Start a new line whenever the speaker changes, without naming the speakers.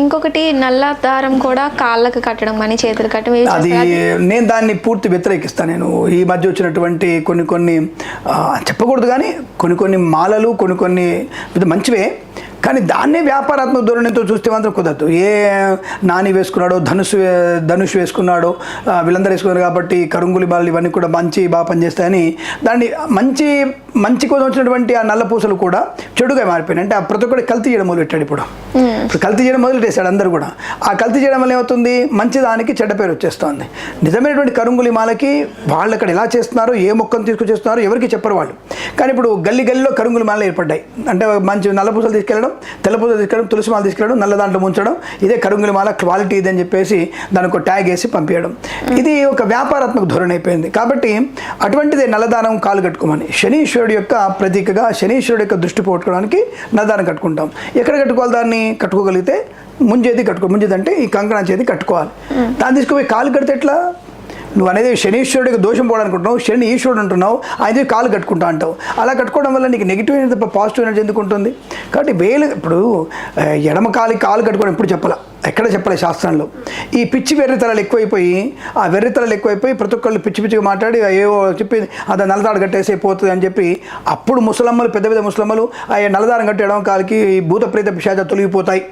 ఇంకొకటి నల్ల దారం కూడా కాళ్ళకు కట్టడం అని చేతులు కట్టడం
అది నేను దాన్ని పూర్తి వ్యతిరేకిస్తాను. నేను ఈ మధ్య వచ్చినటువంటి కొన్ని చెప్పకూడదు కానీ కొన్ని మాలలు కొన్ని మంచివే, కానీ దాన్నే వ్యాపారాత్మక ధోరణితో చూస్తే మాత్రం కుదరదు. ఏ నాని వేసుకున్నాడో, ధనుష్ వేసుకున్నాడో, వీళ్ళందరూ వేసుకున్నారు కాబట్టి కరుంగులి బాలు ఇవన్నీ కూడా బాగా పనిచేస్తాయని దాన్ని మంచి కోసం వచ్చినటువంటి ఆ నల్ల పూసలు కూడా చెడుగా మారిపోయినాయి. అంటే ప్రతి ఒక్కటి కల్తీ చేయడం మొదలుపెట్టాడు. ఇప్పుడు కల్తీ చేయడం మొదలెట్టేశాడు అందరూ కూడా. ఆ కల్తీ చేయడం వల్ల ఏమవుతుంది, మంచి దానికి చెడ్డ పేరు వచ్చేస్తుంది. నిజమైనటువంటి కరుంగులి మాలకి వాళ్ళు అక్కడ ఎలా చేస్తున్నారో, ఏ మొక్కను తీసుకొచ్చేస్తున్నారో ఎవరికి చెప్పరు వాళ్ళు. కానీ ఇప్పుడు గల్లీలో కరుంగులి మాలలు ఏర్పడ్డాయి. అంటే మంచి నల్ల పూసలు తీసుకెళ్ళడం, తెల్ల పూసలు తీసుకెళ్ళడం, తులసి మాల తీసుకెళ్ళడం, నల్ల దాంట్లో ముంచడం, ఇదే కరుంగులి మాల క్వాలిటీ ఇదని చెప్పేసి దానికి ఒక ట్యాగ్ వేసి పంపించడం. ఇది ఒక వ్యాపారాత్మక ధోరణి అయిపోయింది. కాబట్టి అటువంటిదే నల్లదానం కాలు కట్టుకోమని శనీశ్వరుడు యొక్క ప్రతీకగా, శనీశ్వరుడు యొక్క దృష్టి పోగొట్టుకోవడానికి నల్లదానం కట్టుకుంటాం. ఎక్కడ కట్టుకోవాలి దాన్ని? కట్టుకోగలిగితే ముంజేది అంటే ఈ కంకణ చేతి కట్టుకోవాలి. దాన్ని తీసుకుపోయి కాలు కడితే ఎట్లా? నువ్వు అనేది శనీశ్వరుడికి దోషం పోవడానుకుంటున్నావు, శని ఈశ్వరుడు అంటున్నావు, ఆయన కాలు కట్టుకుంటా అంటావు. అలా కట్టుకోవడం వల్ల నీకు నెగిటివ్ ఎనర్జీ తప్ప పాజిటివ్ ఎనర్జీ ఎందుకు ఉంటుంది? కాబట్టి ఇప్పుడు ఎడమ కాలు కట్టుకోవడం ఎప్పుడు ఎక్కడ చెప్పలే శాస్త్రంలో. ఈ పిచ్చి వెర్రితలలు ఎక్కువైపోయి ప్రతి ఒక్కళ్ళు పిచ్చిగా మాట్లాడి ఏవో చెప్పి అది నల్లదాడు కట్టేసి పోతుంది అని చెప్పి అప్పుడు ముసలమ్మలు, పెద్ద ముసలమ్మలు నల్లదారం కట్టి ఎడమ కాలికి భూత ప్రేత పిశాచ తొలగిపోతాయి